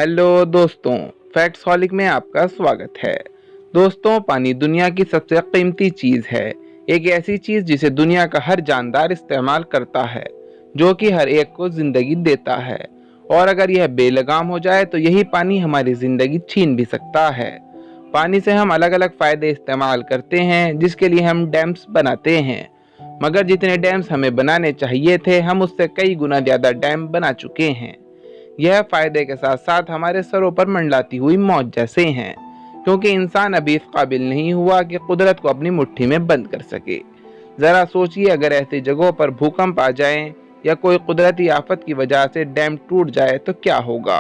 Hello दोस्तों, फैक्ट्सहॉलिक में आपका स्वागत है। दोस्तों, पानी दुनिया की सबसे कीमती चीज़ है। एक ऐसी चीज़ जिसे दुनिया का हर जानदार इस्तेमाल करता है, जो कि हर एक को ज़िंदगी देता है। और अगर यह बेलगाम हो जाए तो यही पानी हमारी ज़िंदगी छीन भी सकता है। पानी से हम अलग अलग फ़ायदे इस्तेमाल करते हैं, जिसके लिए हम डैम्स बनाते हैं। मगर जितने डैम्स हमें बनाने चाहिए थे, हम उससे कई गुना ज़्यादा डैम बना चुके हैं। यह फायदे के साथ साथ हमारे सरों पर मंडलाती हुई मौत जैसे हैं, क्योंकि इंसान अभी इस काबिल नहीं हुआ कि कुदरत को अपनी मुट्ठी में बंद कर सके। जरा सोचिए, अगर ऐसी जगहों पर भूकंप आ जाएं या कोई कुदरती आफत की वजह से डैम टूट जाए तो क्या होगा।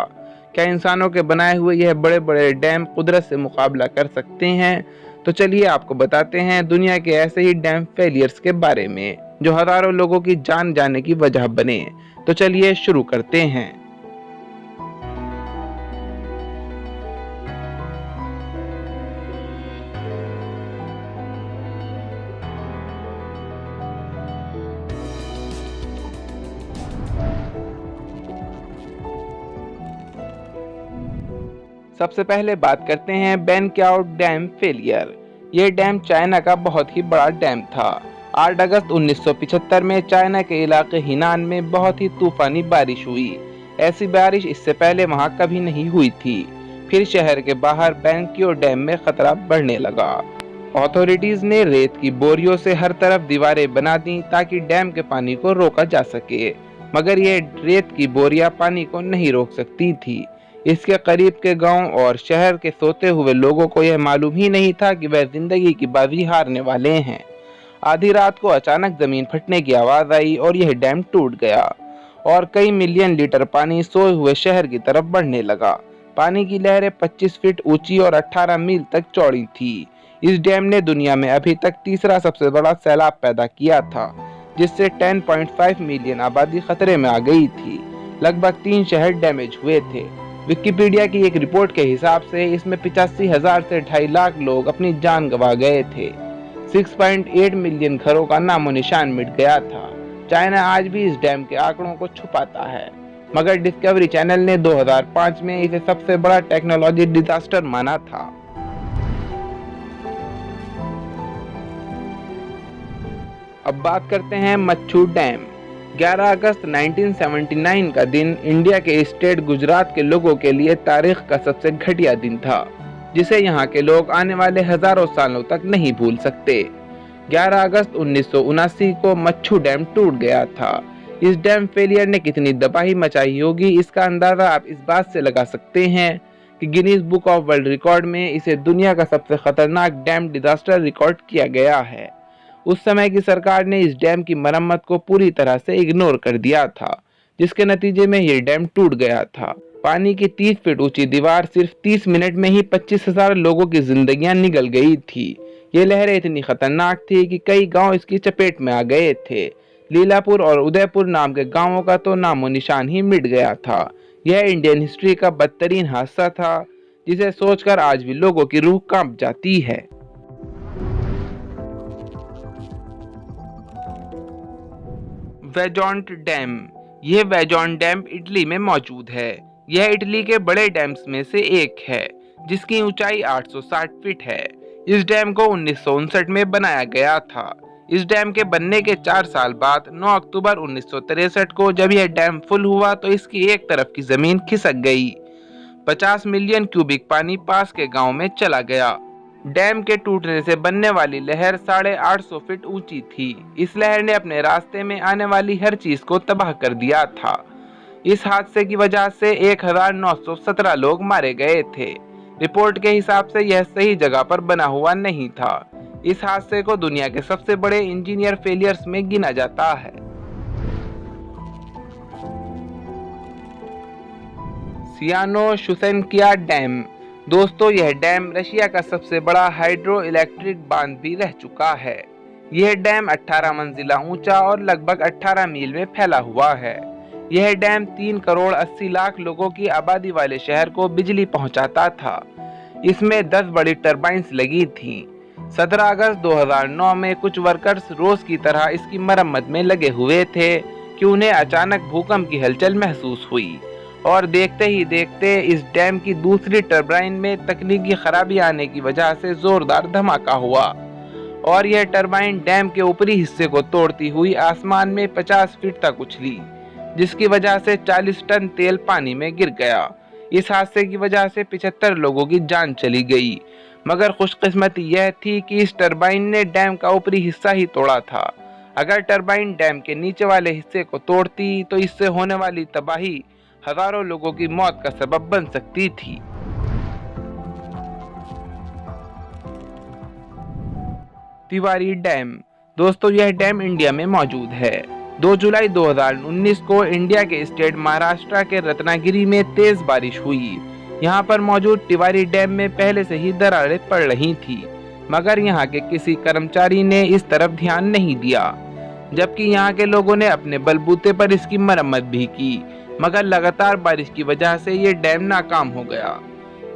क्या इंसानों के बनाए हुए यह बड़े बड़े डैम कुदरत से मुकाबला कर सकते हैं? तो चलिए आपको बताते हैं दुनिया के ऐसे ही डैम फेलियर्स के बारे में, जो हजारों लोगों की जान जाने की वजह बने। तो चलिए शुरू करते हैं। सबसे पहले बात करते हैं बेनक्याओ डैम फेलियर। ये डैम चाइना का बहुत ही बड़ा डैम था। 8 अगस्त 1975 में चाइना के इलाके हिनान में बहुत ही तूफानी बारिश हुई। ऐसी बारिश इससे पहले वहां कभी नहीं हुई थी। फिर शहर के बाहर बेनक्याओ डैम में खतरा बढ़ने लगा। अथॉरिटीज ने रेत की बोरियों से हर तरफ दीवारें बना दी ताकि डैम के पानी को रोका जा सके, मगर ये रेत की बोरियां पानी को नहीं रोक सकती थी। इसके करीब के गांव और शहर के सोते हुए लोगों को यह मालूम ही नहीं था कि वह जिंदगी की बाजी हारने वाले हैं। आधी रात को अचानक जमीन फटने की आवाज आई और यह डैम टूट गया और कई मिलियन लीटर पानी सोए हुए शहर की तरफ बढ़ने लगा। पानी की लहरें 25 फीट ऊंची और 18 मील तक चौड़ी थी। इस डैम ने दुनिया में अभी तक तीसरा सबसे बड़ा सैलाब पैदा किया था, जिससे 10.5 मिलियन आबादी खतरे में आ गई थी। लगभग 3 शहर डैमेज हुए थे। विकिपीडिया की एक रिपोर्ट के हिसाब से इसमें 85,000 से 2.5 लाख लोग अपनी जान गंवा गए थे। 6.8 मिलियन घरों का नामो निशान मिट गया था। चाइना आज भी इस डैम के आंकड़ों को छुपाता है, मगर डिस्कवरी चैनल ने 2005 में इसे सबसे बड़ा टेक्नोलॉजी डिजास्टर माना था। अब बात करते हैं मच्छू डैम। 11 अगस्त 1979 का दिन इंडिया के स्टेट गुजरात के लोगों के लिए तारीख का सबसे घटिया दिन था, जिसे यहाँ के लोग आने वाले हजारों सालों तक नहीं भूल सकते। 11 अगस्त 1979 को मच्छू डैम टूट गया था। इस डैम फेलियर ने कितनी तबाही मचाई होगी, इसका अंदाजा आप इस बात से लगा सकते हैं कि Guinness book of world record में इसे दुनिया का सबसे खतरनाक डैम डिजास्टर रिकॉर्ड किया गया है। उस समय की सरकार ने इस डैम की मरम्मत को पूरी तरह से इग्नोर कर दिया था, जिसके नतीजे में ये डैम टूट गया था। पानी की 30 फीट ऊंची दीवार सिर्फ 30 मिनट में ही 25,000 लोगों की जिंदगियां निगल गई थी। ये लहरें इतनी खतरनाक थी कि कई गांव इसकी चपेट में आ गए थे। लीलापुर और उदयपुर नाम के गांवों का तो नामो निशान ही मिट गया था। यह इंडियन हिस्ट्री का बदतरीन हादसा था, जिसे सोचकर आज भी लोगों की रूह कांप जाती है। वेजोंट डैम। यह वेजोंट डैम इटली में मौजूद है। यह इटली के बड़े डैम्स में से एक है, जिसकी ऊंचाई 860 फीट है। इस डैम को 1959 में बनाया गया था। इस डैम के बनने के 4 साल बाद 9 अक्टूबर 1963 को जब यह डैम फुल हुआ तो इसकी एक तरफ की जमीन खिसक गई। 50 मिलियन क्यूबिक पानी पास के गांव में चला गया। डैम के टूटने से बनने वाली लहर 850 फीट ऊंची थी। इस लहर ने अपने रास्ते में आने वाली हर चीज को तबाह कर दिया था। इस हादसे की वजह से 1917 लोग मारे गए थे। रिपोर्ट के हिसाब से यह सही जगह पर बना हुआ नहीं था। इस हादसे को दुनिया के सबसे बड़े इंजीनियर फेलियर्स में गिना जाता है। सियानो-शुसेनकिया डैम। दोस्तों, यह डैम रशिया का सबसे बड़ा हाइड्रो इलेक्ट्रिक बांध भी रह चुका है। यह डैम 18 मंजिला ऊंचा और लगभग 18 मील में फैला हुआ है। यह डैम 3 करोड़ 80 लाख लोगों की आबादी वाले शहर को बिजली पहुंचाता था। इसमें 10 बड़ी टरबाइन्स लगी थीं। 17 अगस्त 2009 में कुछ वर्कर्स रोज की तरह इसकी मरम्मत में लगे हुए थे कि उन्हें अचानक भूकंप की हलचल महसूस हुई और देखते ही देखते इस डैम की दूसरी टरबाइन में तकनीकी खराबी आने की वजह से जोरदार धमाका हुआ और यह टरबाइन डैम के ऊपरी हिस्से को तोड़ती हुई आसमान में 50 फीट तक उछली, जिसकी वजह से 40 टन तेल पानी में गिर गया। इस हादसे की वजह से 75 लोगों की जान चली गई, मगर खुशकिस्मती यह थी कि इस टरबाइन ने डैम का ऊपरी हिस्सा ही तोड़ा था। अगर टरबाइन डैम के नीचे वाले हिस्से को तोड़ती तो इससे होने वाली तबाही हजारों लोगों की मौत का सबब बन सकती थी। तिवारी डैम। दोस्तों, यह डैम इंडिया में मौजूद है। 2 जुलाई 2019 को इंडिया के स्टेट महाराष्ट्र के रत्नागिरी में तेज बारिश हुई। यहाँ पर मौजूद तिवारी डैम में पहले से ही दरारें पड़ रही थी, मगर यहाँ के किसी कर्मचारी ने इस तरफ ध्यान नहीं दिया, जबकि यहाँ के लोगों ने अपने बलबूते पर इसकी मरम्मत भी की, मगर लगातार बारिश की वजह से ये डैम नाकाम हो गया।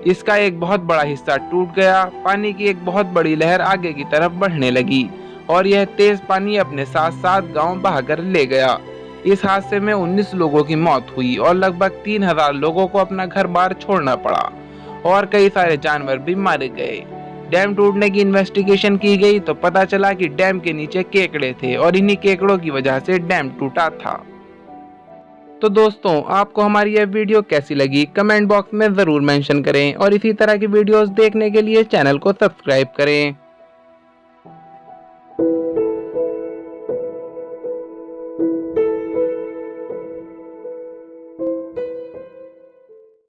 इसका एक बहुत बड़ा हिस्सा टूट गया। पानी की एक बहुत बड़ी लहर आगे की तरफ बढ़ने लगी और यह तेज पानी अपने साथ साथ गांव बहाकर ले गया। इस हादसे में 19 लोगों की मौत हुई और लगभग 3000 लोगों को अपना घर बार छोड़ना पड़ा और कई सारे जानवर भी मारे गए। डैम टूटने की इन्वेस्टिगेशन की गई तो पता चला कि डैम के नीचे केकड़े थे और इन्हीं केकड़ों की वजह से डैम टूटा था। तो दोस्तों, आपको हमारी यह वीडियो कैसी लगी कमेंट बॉक्स में ज़रूर मेंशन करें और इसी तरह की वीडियोस देखने के लिए चैनल को सब्सक्राइब करें।